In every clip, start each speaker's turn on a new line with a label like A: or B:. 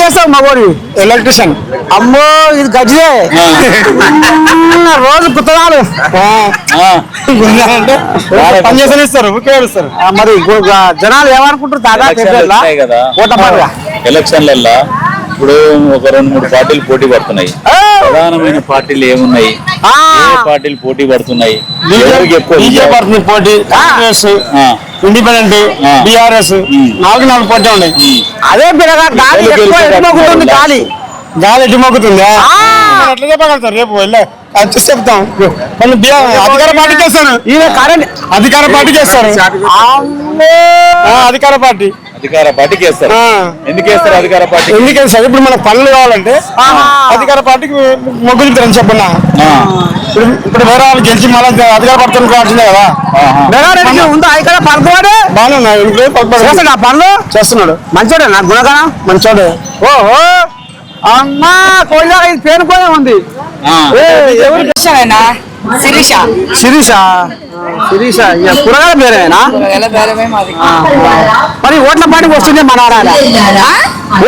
A: చేస్తావు మగోడి?
B: ఎలక్ట్రిషియన్.
A: అమ్మో ఇది గజ్జే రోజు కుత్తనాలు
B: పని చేసి ఇస్తారు,
A: మరి జనాలు ఏమనుకుంటారు? దాదా ఓటమాటగా
C: ఎలక్షన్లలో ఇప్పుడు ఒక 2-3 పార్టీలు పోటీ పడుతున్నాయి. ప్రధానమైన పార్టీలు ఏమున్నాయి? ఏ పార్టీలు పోటీ పడుతున్నాయి?
B: పోటీ కాంగ్రెస్, ఇండిపెండెంట్, బిఆర్ఎస్ 4 పోటీ ఉన్నాయి.
A: అదే పిల్లగా గాలి ఎట్టుమోగుతుంది.
B: గాలి ఎటు మొక్కుతుందా? ఎట్లా చెప్పగలుగుతారు? రేపు వచ్చి చెప్తాం. అధికార పార్టీకి వేస్తారు. అధికార పార్టీకి వేస్తారు.
C: అధికార పార్టీకి వేస్తారు. ఎందుకు వేస్తారు అధికార పార్టీ?
B: ఎందుకు వేస్తారు? ఇప్పుడు మనకు పనులు కావాలంటే అధికార పార్టీకి మొగ్గుతారని చెప్పన్నా. ఇప్పుడు వేరే వాళ్ళు గెలిచి మళ్ళీ అధికార పార్టీ కావాల్సిందే కదా.
A: ఉందా ఇక్కడ పలుకువాడే
B: బాగానే ఉన్నాయి.
A: ఆ పనులు చేస్తున్నాడు. మంచోడే నా గుణగణం మంచోడే. ఓహో అమ్మా కోయిలా ఇది పేరుకోనే ఉంది. ఎవరు శిరీష. శిరీష శిరీష కూరగాయల పేరేనా? మరి ఓట్ల పండుగ వస్తుంది మన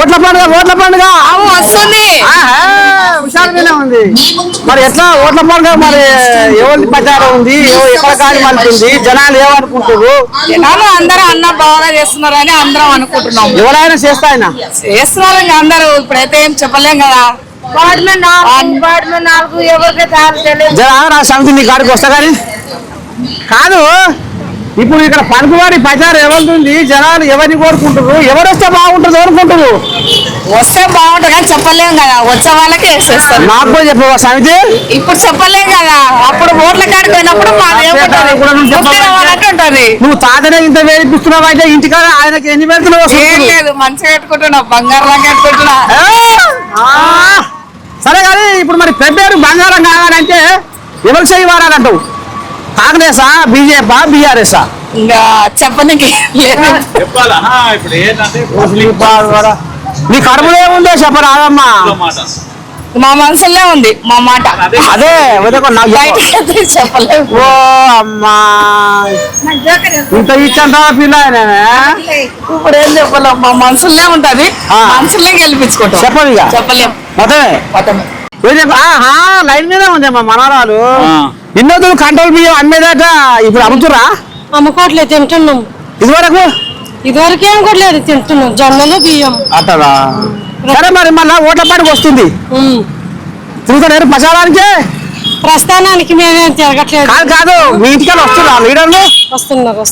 A: ఓట్ల పండుగ
D: వస్తుంది.
A: హుషారుగానే ఉంది. మరి ఎట్లా ఓట్ల పండుగ? మరి ఎవరి ప్రచారం ఉంది? ఎక్కడ కాని మలుతుంది? జనాలు ఏమనుకుంటారు?
D: అందరూ అన్న బాగా చేస్తున్నారు అని అందరం అనుకుంటున్నాం.
A: ఎవరైనా చేస్తున్నారు
D: అందరూ. ఇప్పుడైతే ఏం చెప్పలేం కదా.
A: జనా సమితి నీ కాడికి వస్తా కానీ కాదు. ఇప్పుడు ఇక్కడ పలుకువాడి ప్రచారం ఎవరుంది? జనాలు ఎవరిని కోరుకుంటారు? ఎవరు వస్తే బాగుంటుంది అనుకుంటారు?
D: వస్తే బాగుంటుంది కానీ చెప్పలేం కదా. వచ్చే వాళ్ళకే వేసేస్తారు.
A: నాకు కూడా చెప్పవా సమితి?
D: ఇప్పుడు చెప్పలేం కదా. అప్పుడు ఓట్ల కాడికి పోయినప్పుడు ఉంటది.
A: నువ్వు తాతనే ఇంత వేడిపిస్తున్నావు అయితే ఇంటికాడ ఆయనకి ఎన్ని పెడుతున్నావు?
D: ఏం లేదు, మంచిగా పెట్టుకుంటున్నావు. బంగారం పెట్టుకుంటున్నా.
A: సరే కానీ ఇప్పుడు మరి పెద్దారు బంగారం కావాలంటే ఎవరు చేయవాలంటావు? కాంగ్రెసా, బీజేపీ, బీఆర్ఎస్ఆ?
D: ఇంకా చెప్పనికి
A: నీ కడుపులో ఏముందో చెప్పరాదమ్మా.
D: మా మనసులో ఉంది మా మాట.
A: అదే
D: చెప్పలేదు.
A: ఓ అమ్మా ఇంత ఇచ్చంటావా పిల్ల?
D: ఇప్పుడు ఏం చెప్పలేం. మా మనసులో ఉంటది. మనసులే గెలిపించుకుంటాం.
A: చెప్పదు
D: చెప్పలేం.
A: మొత్తమే లైన్ మీద ఉంది మా మనవరాలు. ఇన్నోతులు కంట్రోల్ బియ్యం అమ్మేదాట ఇప్పుడు అమ్ముతురా?
E: అమ్ముకోవట్లేదు, తింటున్నాం. ఇదివరకు ఏం కొట్టలేదు, తింటున్నాం జొన్నలు బియ్యం
A: అట్టదా. సరే మరి మళ్ళా ఓట్ల పాటికి వస్తుంది. తిరుగుతారు ప్రచారానికి?
E: ప్రస్థానానికి మేమేం తిరగట్లేదు.
A: కాదు మీ ఇంటికి వస్తున్నా లీడర్లు
E: వస్తున్నారు.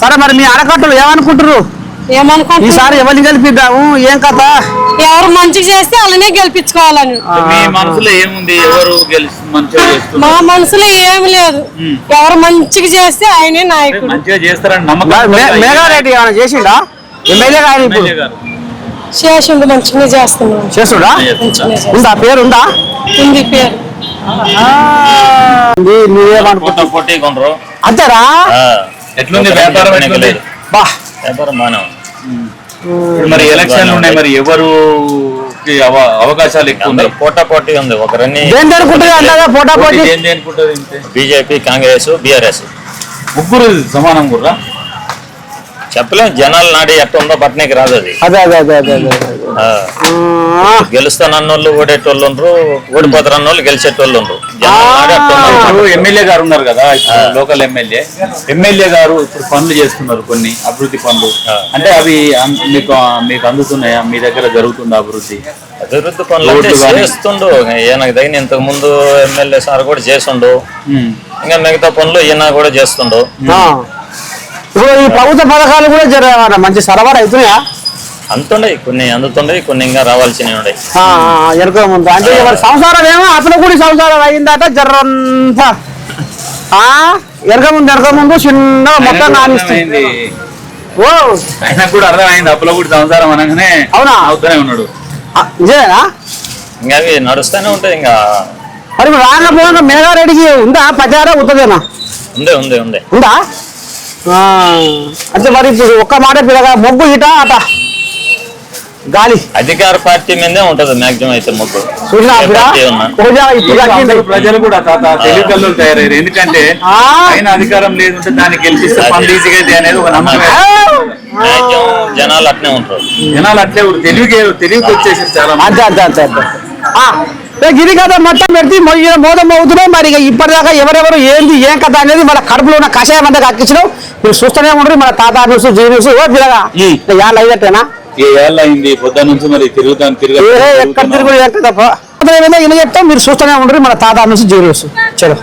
A: సరే మరి మీ ఆడకట్టులు ఏమనుకుంటారు? ఈసారి ఎవరిని గెలిపిద్దాము? ఏం కథ?
E: ఎవరు మంచిగా చేస్తే వాళ్ళనే గెలిపించుకోవాలని.
C: మీ మనసులో ఏముంది? ఎవరు
E: మా మనసులో ఏమి లేదు. ఎవరు మంచిగా చేస్తే ఆయనే నాయకుడు.
C: మంచిగా చేస్తారని నమ్మకం.
A: మేఘారెడ్డి ఏమైనా చేసిండా? ఎమ్మెల్యే గారు
E: చేసిండు, మంచిగా చేస్తున్నాడు.
A: చేస్తుడా? ఉందా పేరు? ఉందా?
E: ఉంది పేరు.
A: నువ్వేమనుకుంటా
C: పోటీ కొనరు
A: అంతేరా?
C: ఎట్లుంది వ్యాపారం?
A: బా
C: వ్యాపారం మానవ. మరి ఎలక్షన్లు ఉన్నాయి, మరి ఎవరు అవకాశాలు ఎక్కువ ఉన్నాయి?
B: పోటా పోటీ ఉంది. ఒకరిని
A: పోటా పోటీ
B: బీజేపీ, కాంగ్రెస్, బిఆర్ఎస్
C: ముగ్గురు సమానం కూడా
B: చెప్పలేం. జనాలు నాడి ఎట్ట ఉందో పట్టణకి రాదు అది. గెలుస్తానన్నోళ్ళు ఓడేటోళ్ళు ఉండరు, ఓడిపోతారన్నోళ్ళు గెలిచేటోళ్ళు ఉండరు.
C: ఎమ్మెల్యే గారు ఉన్నారు కదా, లోకల్ ఎమ్మెల్యే గారు ఇప్పుడు పనులు చేస్తున్నారు, కొన్ని అభివృద్ధి పనులు. అంటే అవి మీకు అందుతున్నాయా? మీ దగ్గర జరుగుతుందా అభివృద్ధి?
B: అభివృద్ధి పనులు చేస్తుండు. ఈయనకు తగిన ఇంతకు ముందు ఎమ్మెల్యే సార్ కూడా చేస్తుండు. ఇంకా మిగతా పనులు ఈయన కూడా చేస్తుండు.
A: ఇప్పుడు ఈ ప్రభుత్వ పథకాలు కూడా జరగాలి, మంచి సరఫరా అవుతున్నాయా?
B: అంతుండయి, కొన్ని అందుతుండయి, కొన్ని ఇంకా రావాల్సినవి ఉన్నాయి.
A: ఎరుక ముందు అంటే ఎవరి సంసారం ఏమో అతను కూడా సంసారం అయిందట జర్రంతా. ఎరక ముందు చిన్న మొత్తం నానిస్తుంది. ఓ
C: ఆయనకు కూడా అర్థమైంది అప్పుల కూడా సంసారం అనగానే.
A: అవునా?
C: అవుతూనే ఉన్నాడు.
A: నిజమేనా?
B: ఇంకా అవి నడుస్తూనే ఉంటాయి. ఇంకా
A: మరి రాగా పోగా మేఘారెడ్డికి ఉందా ప్రచారం? ఉంటుందేనా? ఉందా? అంటే మరి ఇప్పుడు ఒక్క మాట పిల్లగా మొగ్గు ఇట అట గాలి
F: అధికార పార్టీ మీదే ఉంటది మాక్సిమం అయితే మొగ్గు.
A: చూసినా
F: ఏ పార్టీ ఉన్నా.
A: ఇప్పుడు తగ్గింది.
C: ప్రజలు కూడా తాత తెలివి కళ్ళు తయారయ్యారు. ఎందుకంటే ఆయన అధికారం లేదంటే దాన్ని గెలిపిస్తే పనులు ఈజీగా అయితే అనేది ఒక నమ్మకం.
F: మాక్సిమం జనాలు అట్నే ఉంటారు.
C: జనాలు అట్లే తెలివికి వచ్చేసి చాలా మంది.
A: అంతే గిరి కథ మొత్తం పెడితే మోదం అవుతున్నాం. మరి ఇక ఇప్పటిదాకా ఎవరెవరు ఏంది ఏం కథ అనేది మన కడుపులో ఉన్న కషాయం అంతా కక్కించడం మీరు చూస్తూనే ఉండరు. మన తాత న్యూస్ జీ న్యూస్ యాళ్ళు అయినట్టేనా
C: ఏ ఏళ్ళ అయింది పొద్దు నుంచి మరి తిరుగుతాను
A: ఎక్కడ తిరుగుడు ఎక్కడ తప్ప ఇలా చెప్తాం. మీరు చూస్తూనే ఉండరు మన తాత న్యూస్ జీ న్యూస్. చలో.